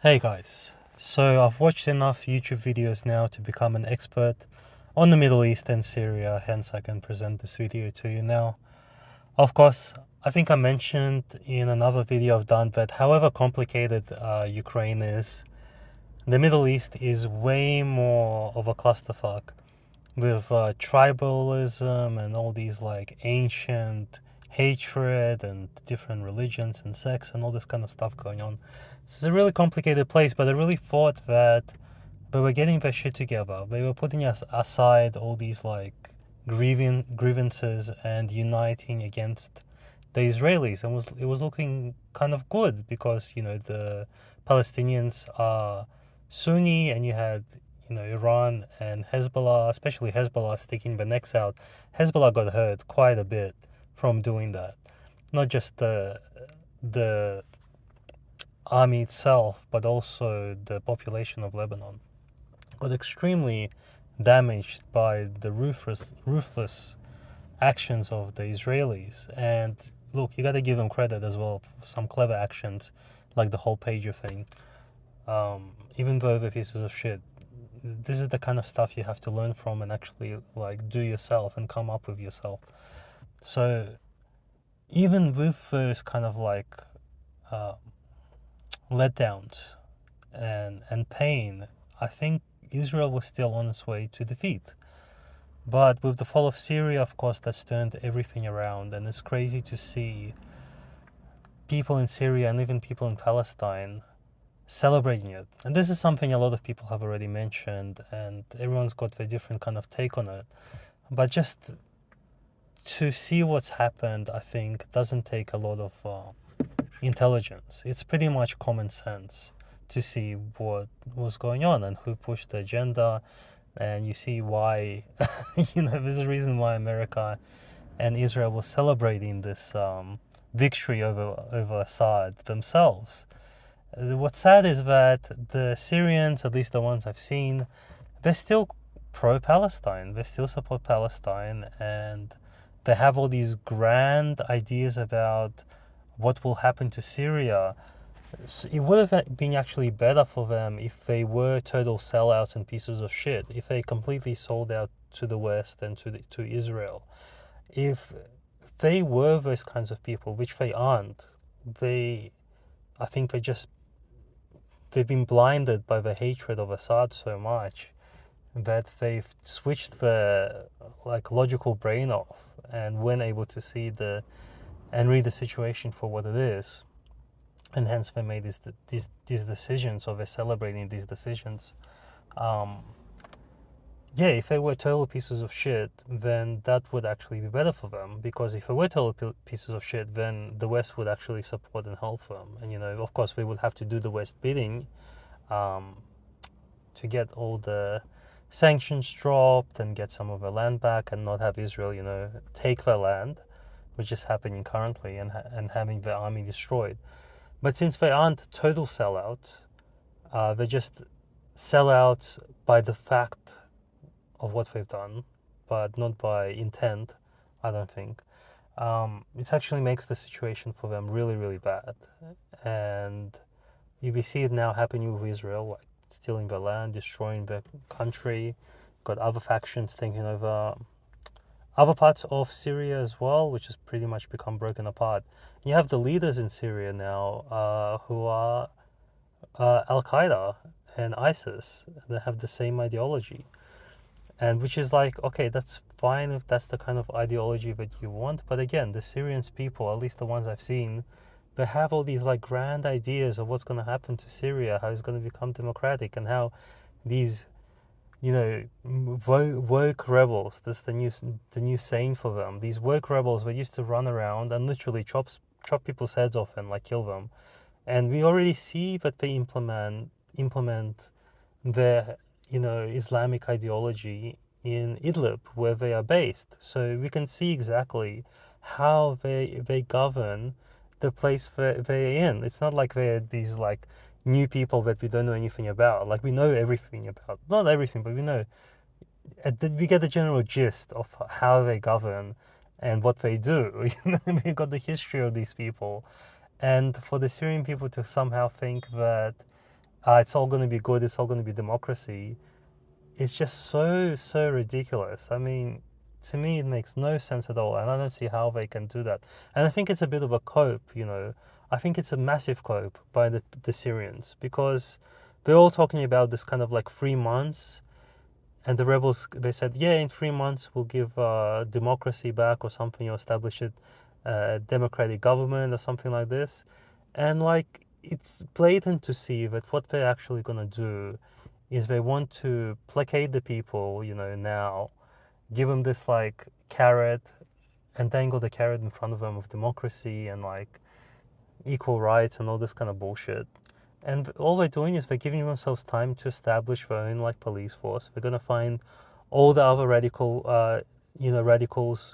Hey guys, so I've watched enough YouTube videos now to become an expert on the Middle East and Syria, hence I can present this video to you now. Of course, I think I mentioned in another video I've done that however complicated Ukraine is, the Middle East is way more of a clusterfuck with tribalism and all these like ancient hatred and different religions and sects and all this kind of stuff going on. So it's a really complicated place, but I really thought that they were getting their shit together. They were putting aside all these like grievances and uniting against the Israelis, and it was looking kind of good because the Palestinians are Sunni, and you had Iran and Hezbollah, especially Hezbollah, sticking their necks out. Hezbollah got hurt quite a bit from doing that. Not just the army itself, but also the population of Lebanon got extremely damaged by the ruthless actions of the Israelis. And look, you got to give them credit as well for some clever actions, like the whole pager thing. Even though they're pieces of shit, this is the kind of stuff you have to learn from and actually like do yourself and come up with yourself. So even with those kind of like letdowns and pain, I think Israel was still on its way to defeat. But with the fall of Syria, of course, that's turned everything around, and it's crazy to see people in Syria and even people in Palestine celebrating it. And this is something a lot of people have already mentioned, and everyone's got their different kind of take on it. But just to see what's happened, I think, doesn't take a lot of intelligence. It's pretty much common sense to see what was going on and who pushed the agenda. And you see why, there's a reason why America and Israel were celebrating this victory over Assad themselves. What's sad is that the Syrians, at least the ones I've seen, they're still pro-Palestine. They still support Palestine, and they have all these grand ideas about what will happen to Syria. So it would have been actually better for them if they were total sellouts and pieces of shit, if they completely sold out to the West and to Israel. If they were those kinds of people, which they aren't, I think they've been blinded by the hatred of Assad so much that they've switched their like logical brain off and weren't able to see and read the situation for what it is. And hence they made these decisions, or they're celebrating these decisions. If they were total pieces of shit, then that would actually be better for them. Because if they were total pieces of shit, then the West would actually support and help them. And, of course, they would have to do the West bidding to get all the sanctions dropped and get some of their land back and not have Israel, take their land, which is happening currently, and having their army destroyed. But since they aren't total sellouts, they're just sellouts by the fact of what they've done, but not by intent, I don't think. It actually makes the situation for them really, really bad. And we see it now happening with Israel, like stealing their land, destroying their country. Got other factions taking over other parts of Syria as well, which has pretty much become broken apart. You have the leaders in Syria now who are Al-Qaeda and ISIS. They have the same ideology. And which is like, okay, that's fine if that's the kind of ideology that you want. But again, the Syrian people, at least the ones I've seen, they have all these like grand ideas of what's going to happen to Syria, how it's going to become democratic, and how these woke rebels, that's the new saying for them. These woke rebels, they used to run around and literally chop people's heads off and like kill them. And we already see that they implement their Islamic ideology in Idlib, where they are based. So we can see exactly how they govern the place they're in. It's not like they're these like new people that we don't know anything about. Like we know everything about, not everything, but we know, we get the general gist of how they govern and what they do. We've got the history of these people. And for the Syrian people to somehow think that it's all going to be good, it's all going to be democracy. It's just so ridiculous. I mean, to me, it makes no sense at all, and I don't see how they can do that. And I think it's a bit of a cope, you know. I think it's a massive cope by the Syrians, because they're all talking about this kind of like 3 months, and the rebels, they said, yeah, in 3 months we'll give democracy back or something, or establish a democratic government or something like this. And like, it's blatant to see that what they're actually gonna do is they want to placate the people, you know, now, give them this like carrot, and dangle the carrot in front of them of democracy and like equal rights and all this kind of bullshit. And all they're doing is they're giving themselves time to establish their own like police force. They're gonna find all the other radicals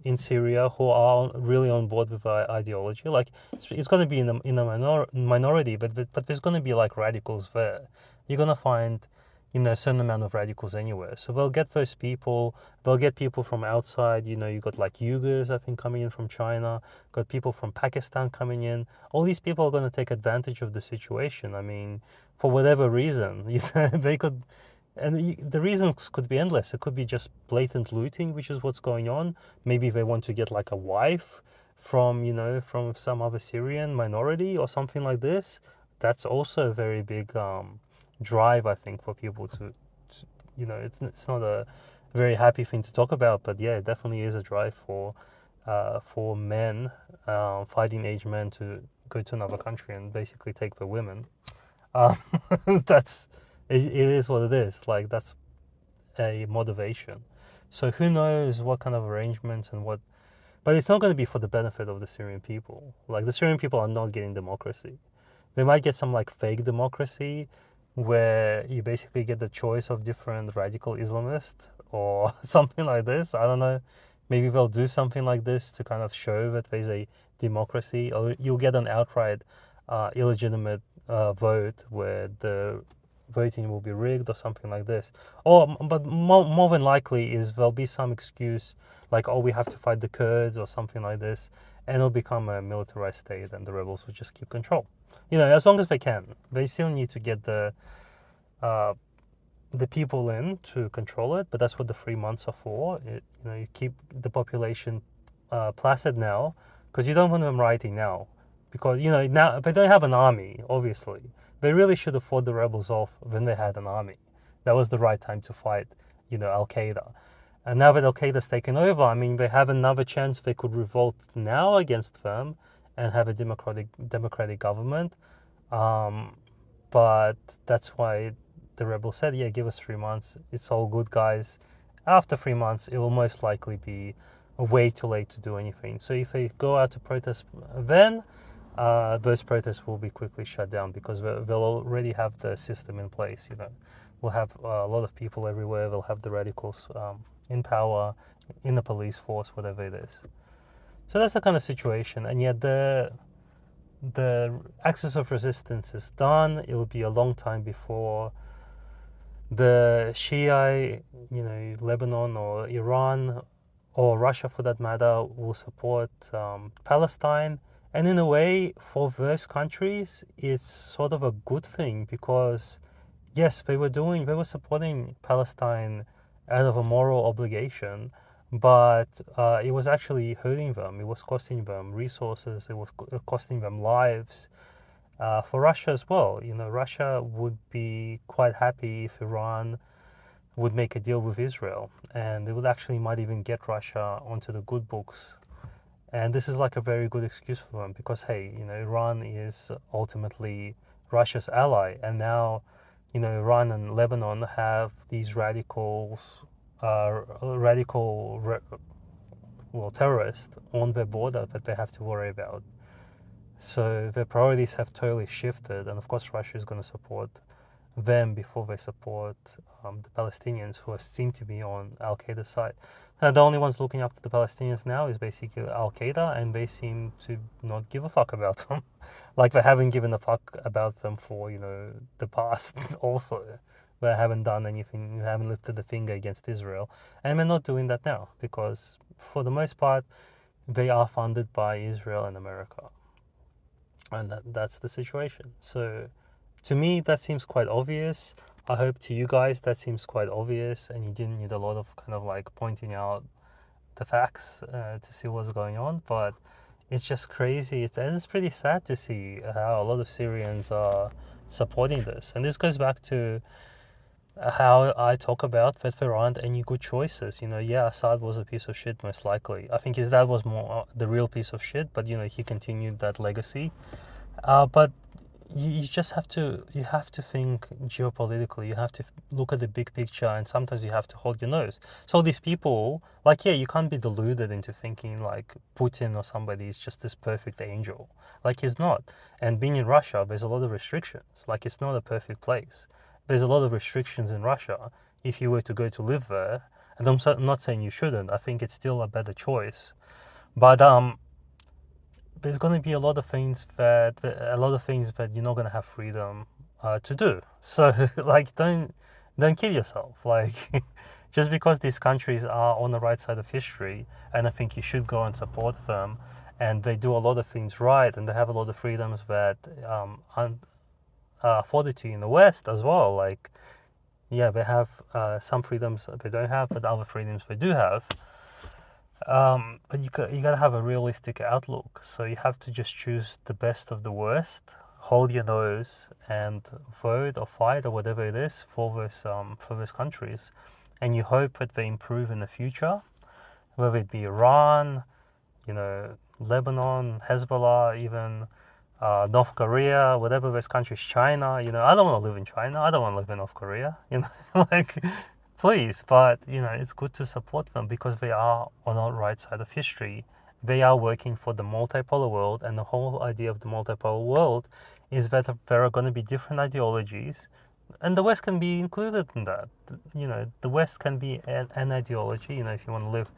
in Syria who are really on board with our ideology. Like, it's going to be in a minority, but there's going to be like radicals there. You're going to find, you know, a certain amount of radicals anywhere. So they'll get those people. They'll get people from outside. You know, you got like Uyghurs, I think, coming in from China. Got people from Pakistan coming in. All these people are going to take advantage of the situation. I mean, for whatever reason, they could. And the reasons could be endless. It could be just blatant looting, which is what's going on. Maybe they want to get like a wife from, you know, from some other Syrian minority or something like this. That's also a very big drive, I think, for people to you know, it's not a very happy thing to talk about, but yeah, it definitely is a drive for men, fighting age men, to go to another country and basically take the women. Um, that's it is what it is. Like, that's a motivation. So who knows what kind of arrangements and what, but it's not going to be for the benefit of the Syrian people. Like, the Syrian people are not getting democracy. They might get some like fake democracy where you basically get the choice of different radical Islamists or something like this. I don't know. Maybe they'll do something like this to kind of show that there's a democracy, or you'll get an outright illegitimate vote where the voting will be rigged or something like this. Or, but more than likely is there'll be some excuse like, oh, we have to fight the Kurds or something like this, and it'll become a militarized state, and the rebels will just keep control. You know, as long as they can. They still need to get the people in to control it, but that's what the 3 months are for. You know, you keep the population placid now, because you don't want them rioting now, because, you know, now they don't have an army. Obviously, they really should have fought the rebels off when they had an army. That was the right time to fight, you know, Al Qaeda. And now that Al Qaeda's taken over, I mean, they have another chance. They could revolt now against them and have a democratic government. But that's why the rebels said, yeah, give us 3 months. It's all good, guys. After 3 months, it will most likely be way too late to do anything. So if they go out to protest then, those protests will be quickly shut down, because they'll already have the system in place. You know, we'll have a lot of people everywhere. They'll have the radicals in power, in the police force, whatever it is. So that's the kind of situation. And yet the axis of resistance is done. It will be a long time before the Shia, you know, Lebanon or Iran or Russia, for that matter, will support Palestine. And in a way, for those countries, it's sort of a good thing, because yes, they were supporting Palestine out of a moral obligation, but it was actually hurting them. It was costing them resources. It was costing them lives. For Russia as well, you know, Russia would be quite happy if Iran would make a deal with Israel, and they would actually might even get Russia onto the good books. And this is like a very good excuse for them, because hey, you know, Iran is ultimately Russia's ally, and now, you know, Iran and Lebanon have these terrorists on their border that they have to worry about. So their priorities have totally shifted, and of course Russia is going to support them before they support the Palestinians, who seem to be on Al Qaeda's side. And the only ones looking after the Palestinians now is basically Al Qaeda, and they seem to not give a fuck about them. Like, they haven't given a fuck about them for, you know, the past also. They haven't done anything, they haven't lifted a finger against Israel. And they're not doing that now, because for the most part, they are funded by Israel and America. And that's the situation. So To me, that seems quite obvious. I hope to you guys that seems quite obvious, and you didn't need a lot of kind of like pointing out the facts to see what's going on. But it's just crazy. And it's pretty sad to see how a lot of Syrians are supporting this. And this goes back to how I talk about that there aren't any good choices. You know, yeah, Assad was a piece of shit, most likely. I think his dad was more the real piece of shit, but you know, he continued that legacy. But you just have to think geopolitically. You have to look at the big picture, and sometimes you have to hold your nose. So these people, like, yeah, you can't be deluded into thinking like Putin or somebody is just this perfect angel. Like, he's not. And being in Russia, there's a lot of restrictions. Like, it's not a perfect place. There's a lot of restrictions in Russia if you were to go to live there. And I'm not saying you shouldn't. I think it's still a better choice. But there's going to be a lot of things that you're not going to have freedom to do. So like, don't kill yourself. Like, just because these countries are on the right side of history, and I think you should go and support them, and they do a lot of things right, and they have a lot of freedoms that aren't afforded to you in the West as well. Like, yeah, they have some freedoms they don't have, but other freedoms they do have. But you gotta have a realistic outlook. So you have to just choose the best of the worst, hold your nose, and vote or fight or whatever it is for those countries, and you hope that they improve in the future, whether it be Iran, you know, Lebanon, Hezbollah, even North Korea, whatever those countries, China. You know, I don't want to live in China. I don't want to live in North Korea. You know, like, please. But you know, it's good to support them because they are on the right side of history. They are working for the multipolar world, and the whole idea of the multipolar world is that there are going to be different ideologies, and the West can be included in that. You know, the West can be an ideology. You know, if you want to live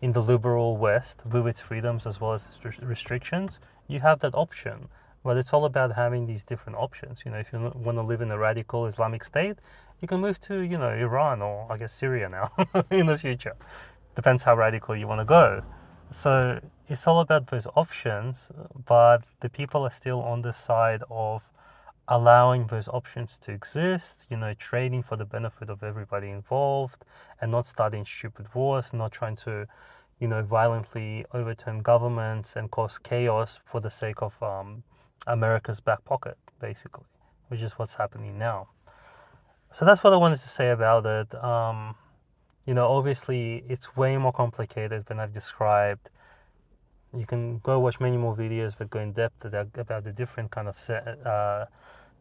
in the liberal West with its freedoms as well as its restrictions, you have that option. But it's all about having these different options. You know, if you want to live in a radical Islamic state, you can move to, you know, Iran or I guess Syria now in the future. Depends how radical you want to go. So it's all about those options, but the people are still on the side of allowing those options to exist, you know, trading for the benefit of everybody involved, and not starting stupid wars, not trying to, you know, violently overturn governments and cause chaos for the sake of America's back pocket, basically, which is what's happening now. So that's what I wanted to say about it. You know, obviously, it's way more complicated than I've described. You can go watch many more videos that go in depth about the different kind of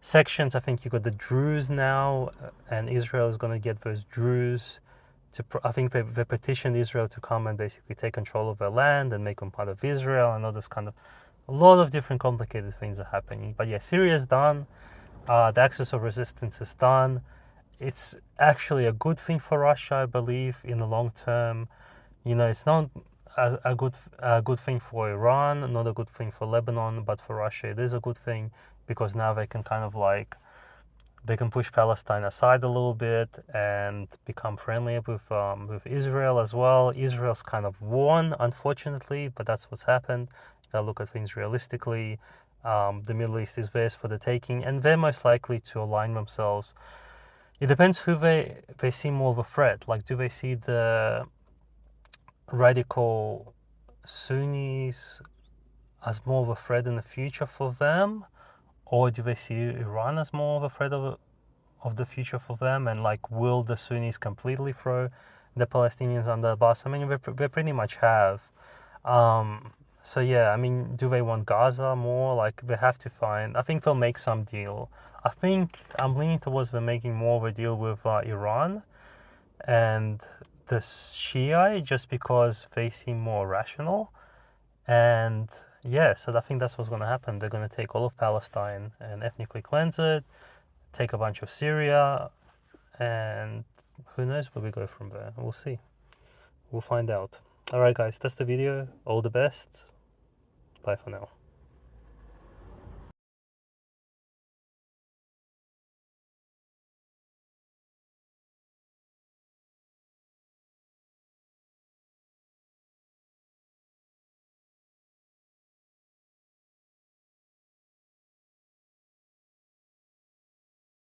sections. I think you got the Druze now, and Israel is going to get those Druze. I think they petitioned Israel to come and basically take control of their land and make them part of Israel, and all this kind of, a lot of different complicated things are happening. But yeah, Syria is done. The axis of resistance is done. It's actually a good thing for Russia, I believe, in the long term. You know, it's not a good thing for Iran, not a good thing for Lebanon, but for Russia it is a good thing, because now they can kind of like, they can push Palestine aside a little bit and become friendlier with Israel as well. Israel's kind of won, unfortunately, but that's what's happened. You gotta look at things realistically. The Middle East is theirs for the taking, and they're most likely to align themselves. It depends who they see more of a threat. Like, do they see the radical Sunnis as more of a threat in the future for them, or do they see Iran as more of a threat of the future for them? And like, will the Sunnis completely throw the Palestinians under the bus? I mean, they pretty much have. So yeah, I mean, do they want Gaza more? Like, they have to find, I think they'll make some deal. I think I'm leaning towards them making more of a deal with Iran and the Shia, just because they seem more rational. And yeah, so I think that's what's going to happen. They're going to take all of Palestine and ethnically cleanse it, take a bunch of Syria, and who knows where we go from there. We'll see. We'll find out. All right, guys, that's the video. All the best. Bye for now.